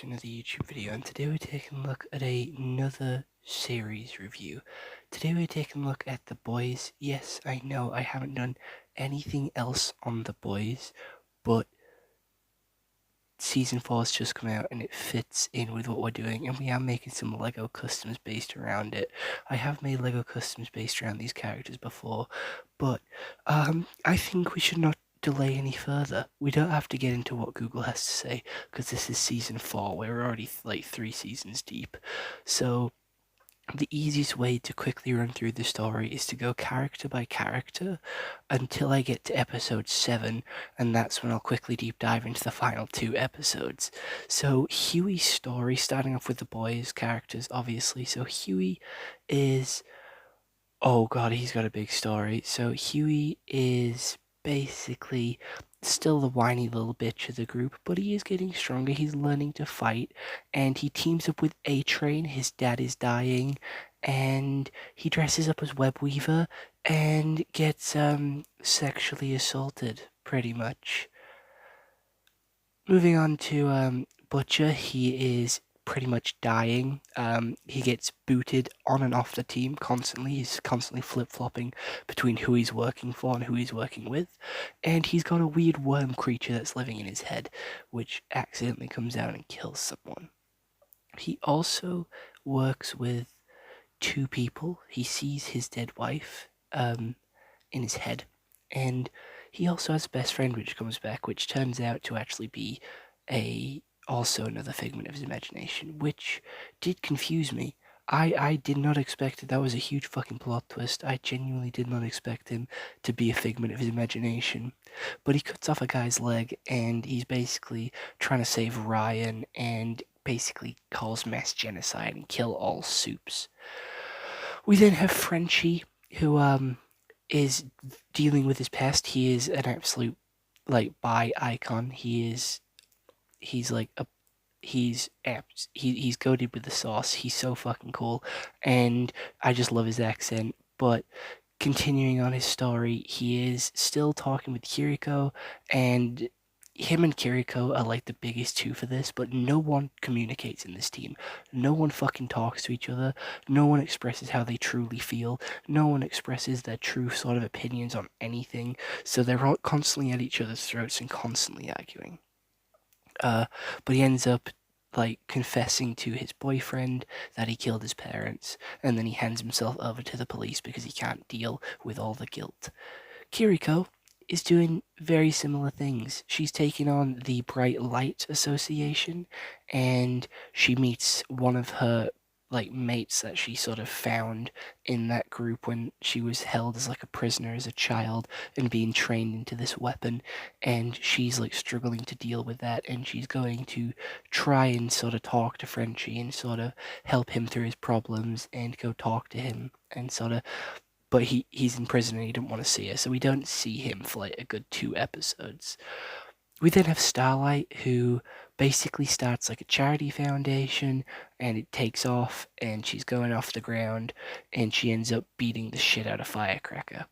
to another YouTube video, and today we're taking a look at another series review. Today we're taking a look at The Boys. Yes, I know I haven't done anything else on The Boys, but Season 4 has just come out and it fits in with what we're doing, and we are making some LEGO customs based around it. I have made LEGO customs based around these characters before, but I think we should not delay any further. We don't have to get into what Google has to say, because this is Season 4, we're already like 3 seasons deep. So the easiest way to quickly run through the story is to go character by character until I get to episode 7, and that's when I'll quickly deep dive into the final 2 episodes. So Huey's story, starting off with the boys' characters, obviously. So Huey is... oh god, he's got a big story. So Huey is basically still the whiny little bitch of the group, but he is getting stronger. He's learning to fight, and he teams up with A-Train. His dad is dying, and he dresses up as Web Weaver and gets sexually assaulted, pretty much. Moving on to Butcher, he is pretty much dying. He gets booted on and off the team constantly. He's constantly flip-flopping between who he's working for and who he's working with. And he's got a weird worm creature that's living in his head, which accidentally comes out and kills someone. He also works with 2 people. He sees his dead wife in his head, and he also has a best friend which comes back, which turns out to actually be also another figment of his imagination, which did confuse me. I did not expect it. That was a huge fucking plot twist. I genuinely did not expect him to be a figment of his imagination. But he cuts off a guy's leg, and he's basically trying to save Ryan, and basically cause mass genocide and kill all soups. We then have Frenchie, who is dealing with his past. He is an absolute like bi icon. He's like a he's goated with the sauce. He's so fucking cool, and I just love his accent. But continuing on his story, he is still talking with Kiriko, and him and Kiriko are like the biggest two for this, but no one communicates in this team. No one fucking talks to each other. No one expresses how they truly feel. No one expresses their true sort of opinions on anything. So they're all constantly at each other's throats and constantly arguing. But he ends up like confessing to his boyfriend that he killed his parents, and then he hands himself over to the police because he can't deal with all the guilt. Kiriko is doing very similar things. She's taking on the Bright Light Association, and she meets one of her like mates that she sort of found in that group when she was held as like a prisoner as a child and being trained into this weapon, and she's like struggling to deal with that, and she's going to try and sort of talk to Frenchie and sort of help him through his problems and go talk to him and sort of, but he's in prison and he didn't want to see her, so we don't see him for like a good 2 episodes. We then have Starlight, who basically starts like a charity foundation, and it takes off, and she's going off the ground, and she ends up beating the shit out of Firecracker.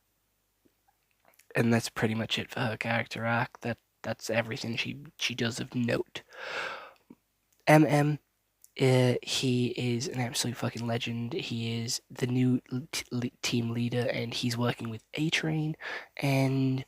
And that's pretty much it for her character arc. That's everything she does of note. MM, he is an absolute fucking legend. He is the new team leader, and he's working with A-Train, and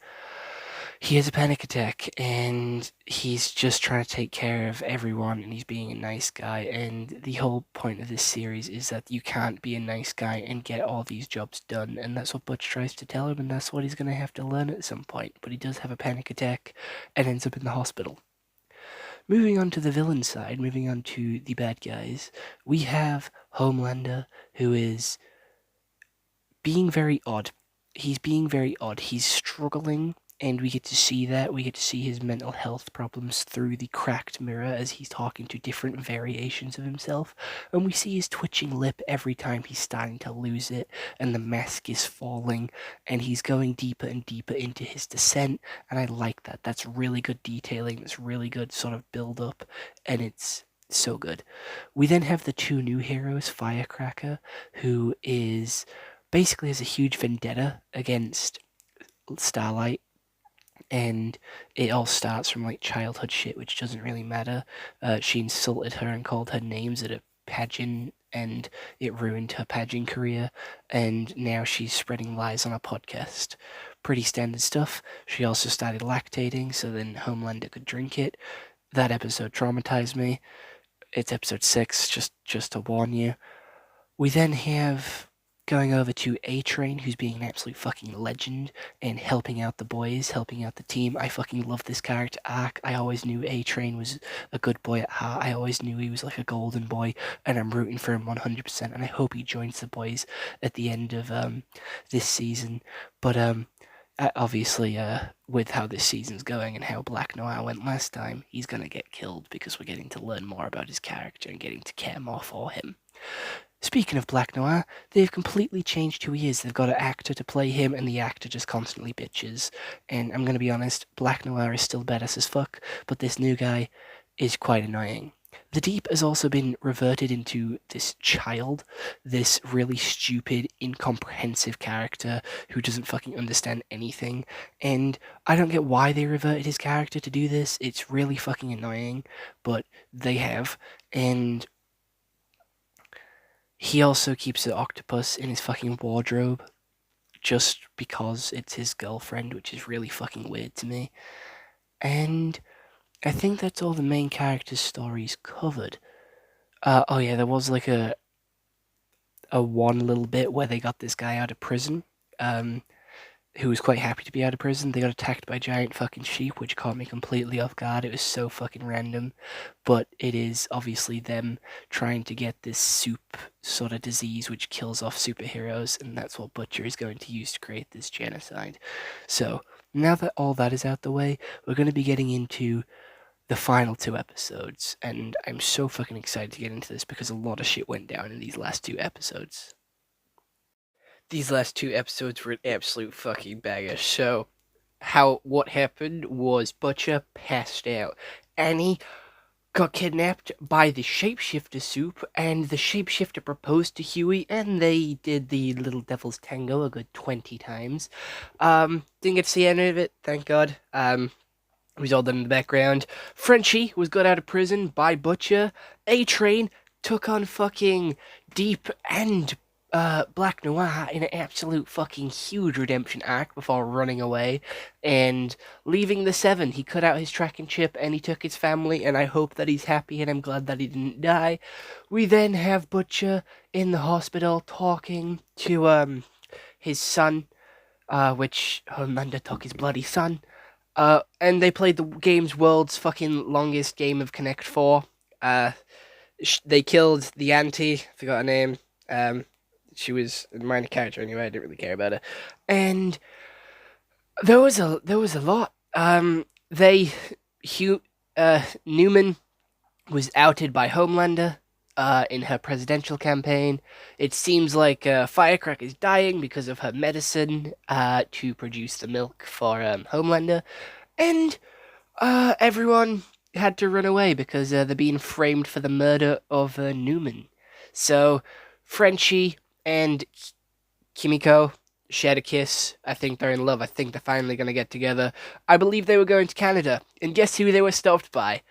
he has a panic attack, and he's just trying to take care of everyone, and he's being a nice guy. And the whole point of this series is that you can't be a nice guy and get all these jobs done, and that's what Butch tries to tell him, and that's what he's going to have to learn at some point. But he does have a panic attack and ends up in the hospital. Moving on to the villain side, moving on to the bad guys, we have Homelander, who is being very odd. He's being very odd. He's struggling, and we get to see that. We get to see his mental health problems through the cracked mirror as he's talking to different variations of himself. And we see his twitching lip every time he's starting to lose it, and the mask is falling, and he's going deeper and deeper into his descent. And I like that. That's really good detailing. That's really good sort of build up, and it's so good. We then have the 2 new heroes, Firecracker, who is basically has a huge vendetta against Starlight, and it all starts from like childhood shit, which doesn't really matter. She insulted her and called her names at a pageant, and it ruined her pageant career, and now she's spreading lies on a podcast. Pretty standard stuff. She also started lactating, so then Homelander could drink it. That episode traumatized me. It's episode 6, just to warn you. We then have going over to A-Train, who's being an absolute fucking legend and helping out the boys, helping out the team. I fucking love this character arc. I always knew A-Train was a good boy at heart. I always knew he was like a golden boy, and I'm rooting for him 100%, and I hope he joins the boys at the end of this season. But obviously, with how this season's going and how Black Noir went last time, he's gonna get killed because we're getting to learn more about his character and getting to care more for him. Speaking of Black Noir, they've completely changed who he is. They've got an actor to play him, and the actor just constantly bitches. And I'm gonna be honest, Black Noir is still badass as fuck, but this new guy is quite annoying. The Deep has also been reverted into this child, this really stupid, incomprehensive character who doesn't fucking understand anything. And I don't get why they reverted his character to do this. It's really fucking annoying, but they have. And he also keeps the octopus in his fucking wardrobe just because it's his girlfriend, which is really fucking weird to me. And I think that's all the main characters' stories covered. Oh yeah, there was like a one little bit where they got this guy out of prison, who was quite happy to be out of prison. They got attacked by giant fucking sheep, which caught me completely off guard. It was so fucking random, but it is obviously them trying to get this soup sort of disease which kills off superheroes, and that's what Butcher is going to use to create this genocide. So, now that all that is out the way, we're going to be getting into the final 2 episodes, and I'm so fucking excited to get into this because a lot of shit went down in these last 2 episodes. These last 2 episodes were an absolute fucking banger. So, what happened was Butcher passed out. Annie got kidnapped by the shapeshifter soup, and the shapeshifter proposed to Huey, and they did the little devil's tango a good 20 times. Didn't get to see any of it, thank God. It was all done in the background. Frenchie was got out of prison by Butcher. A-Train took on fucking Deep and Black Noir in an absolute fucking huge redemption arc before running away and leaving the Seven. He cut out his tracking chip and he took his family, and I hope that he's happy, and I'm glad that he didn't die. We then have Butcher in the hospital talking to his son, which Homelander took his bloody son. And they played the game's world's fucking longest game of Connect 4. They killed the auntie, forgot her name. She was a minor character anyway, I didn't really care about her. And there was a lot. Newman was outed by Homelander in her presidential campaign. It seems like Firecracker's dying because of her medicine to produce the milk for Homelander. And everyone had to run away because they're being framed for the murder of Newman. So Frenchie and Kimiko shared a kiss. I think they're in love. I think they're finally going to get together. I believe they were going to Canada. And guess who they were stopped by?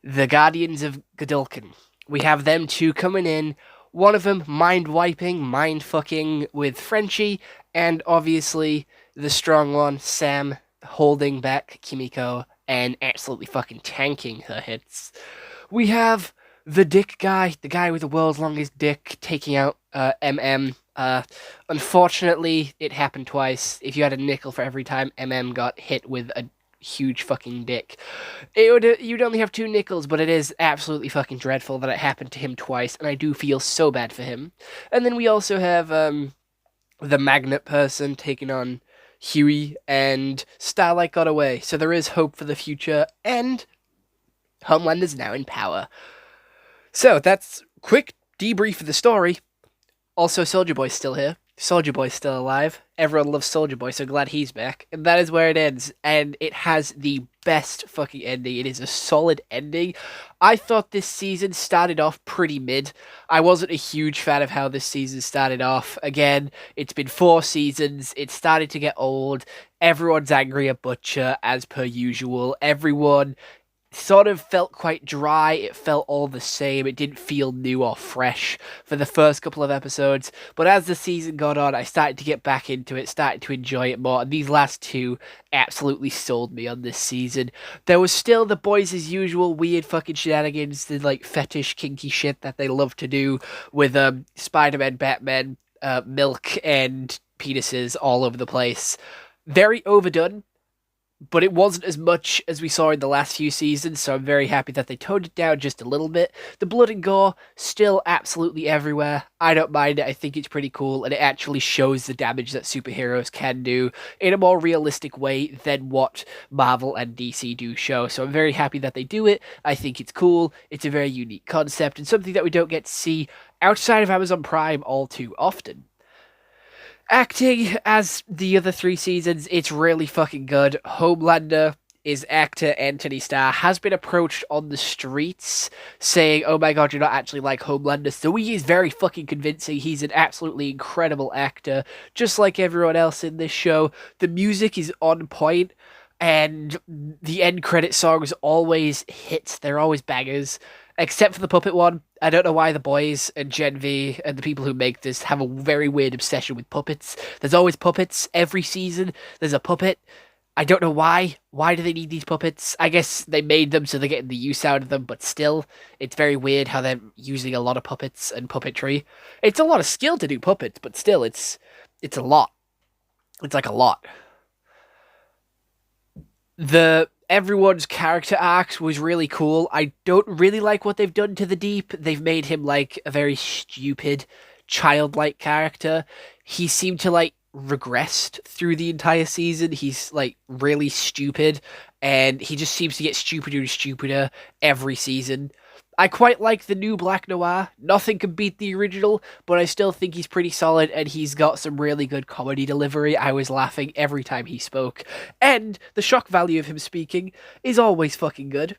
The Guardians of Godolkin. We have them 2 coming in. One of them mind-wiping, mind-fucking with Frenchie. And obviously, the strong one, Sam, holding back Kimiko and absolutely fucking tanking her hits. We have the dick guy, the guy with the world's longest dick, taking out MM. Unfortunately, it happened twice. If you had a nickel for every time MM got hit with a huge fucking dick, you'd only have 2 nickels, but it is absolutely fucking dreadful that it happened to him twice, and I do feel so bad for him. And then we also have the magnet person taking on Huey, and Starlight got away, so there is hope for the future, and Homelander's now in power. So, that's quick debrief of the story. Also, Soldier Boy's still here. Soldier Boy's still alive. Everyone loves Soldier Boy, so glad he's back. And that is where it ends. And it has the best fucking ending. It is a solid ending. I thought this season started off pretty mid. I wasn't a huge fan of how this season started off. Again, it's been 4 seasons. It started to get old. Everyone's angry at Butcher as per usual. Everyone sort of felt quite dry. It felt all the same. It didn't feel new or fresh for the first couple of episodes. But as the season got on, I started to get back into it, started to enjoy it more. And these last two absolutely sold me on this season. There was still the boys as usual weird fucking shenanigans, the like fetish kinky shit that they love to do with Spider-Man, Batman, milk and penises all over the place. Very overdone, but it wasn't as much as we saw in the last few seasons, so I'm very happy that they toned it down just a little bit. The blood and gore, still absolutely everywhere. I don't mind it, I think it's pretty cool, and it actually shows the damage that superheroes can do in a more realistic way than what Marvel and DC do show, so I'm very happy that they do it. I think it's cool, it's a very unique concept, and something that we don't get to see outside of Amazon Prime all too often. Acting, as the other 3 seasons, it's really fucking good. Homelander, is actor Anthony Starr, has been approached on the streets saying, oh my god, you're not actually like Homelander. So he is very fucking convincing. He's an absolutely incredible actor, just like everyone else in this show. The music is on point, and the end credit songs always hit. They're always bangers. Except for the puppet one. I don't know why the boys and Gen V and the people who make this have a very weird obsession with puppets. There's always puppets. Every season, there's a puppet. I don't know why. Why do they need these puppets? I guess they made them so they're getting the use out of them, but still, it's very weird how they're using a lot of puppets and puppetry. It's a lot of skill to do puppets, but still, it's a lot. It's like a lot. Everyone's character arcs was really cool. I don't really like what they've done to the Deep. They've made him like a very stupid, childlike character. He seemed to like regressed through the entire season. He's like really stupid, and he just seems to get stupider and stupider every season. I quite like the new Black Noir. Nothing can beat the original, but I still think he's pretty solid, and he's got some really good comedy delivery. I was laughing every time he spoke, and the shock value of him speaking is always fucking good.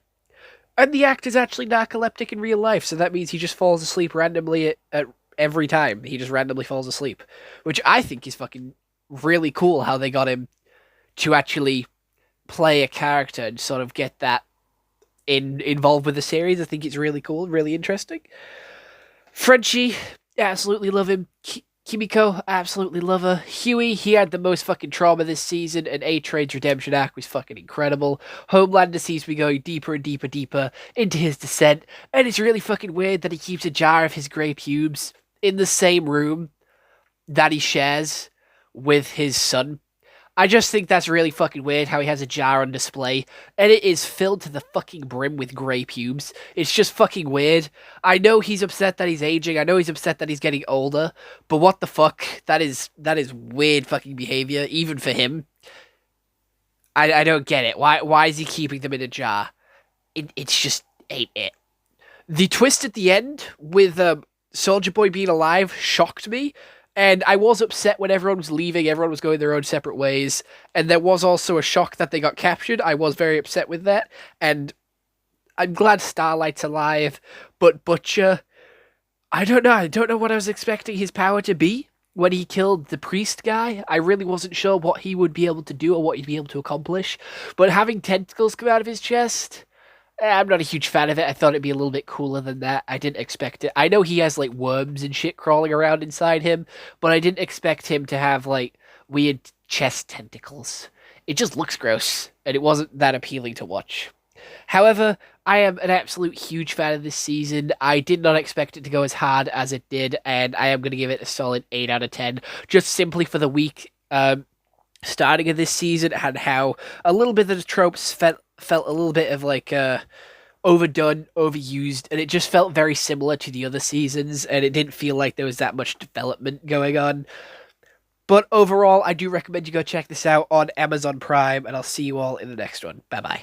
And the actor's actually narcoleptic in real life, so that means he just falls asleep randomly at every time. He just randomly falls asleep, which I think is fucking really cool how they got him to actually play a character and sort of get that involved with the series. I think it's really cool, really interesting. Frenchie, absolutely love him. Kimiko, absolutely love her. Huey, he had the most fucking trauma this season, and A-Train's redemption arc was fucking incredible. Homelander seems to be going deeper and deeper, deeper into his descent, and it's really fucking weird that he keeps a jar of his grey pubes in the same room that he shares with his son. I just think that's really fucking weird how he has a jar on display and it is filled to the fucking brim with grey pubes. It's just fucking weird. I know he's upset that he's aging. I know he's upset that he's getting older. But what the fuck? That is weird fucking behavior, even for him. I don't get it. Why is he keeping them in a jar? It's just ain't it. The twist at the end with Soldier Boy being alive shocked me. And I was upset when everyone was leaving, everyone was going their own separate ways, and there was also a shock that they got captured. I was very upset with that, and I'm glad Starlight's alive, but Butcher, I don't know what I was expecting his power to be when he killed the priest guy. I really wasn't sure what he would be able to do or what he'd be able to accomplish, but having tentacles come out of his chest, I'm not a huge fan of it. I thought it'd be a little bit cooler than that. I didn't expect it. I know he has, like, worms and shit crawling around inside him, but I didn't expect him to have, like, weird chest tentacles. It just looks gross, and it wasn't that appealing to watch. However, I am an absolute huge fan of this season. I did not expect it to go as hard as it did, and I am going to give it a solid 8 out of 10, just simply for the week starting of this season and how a little bit of the tropes felt a little bit of like overdone, overused, and it just felt very similar to the other seasons, and it didn't feel like there was that much development going on. But overall, I do recommend you go check this out on Amazon Prime, and I'll see you all in the next one. Bye bye.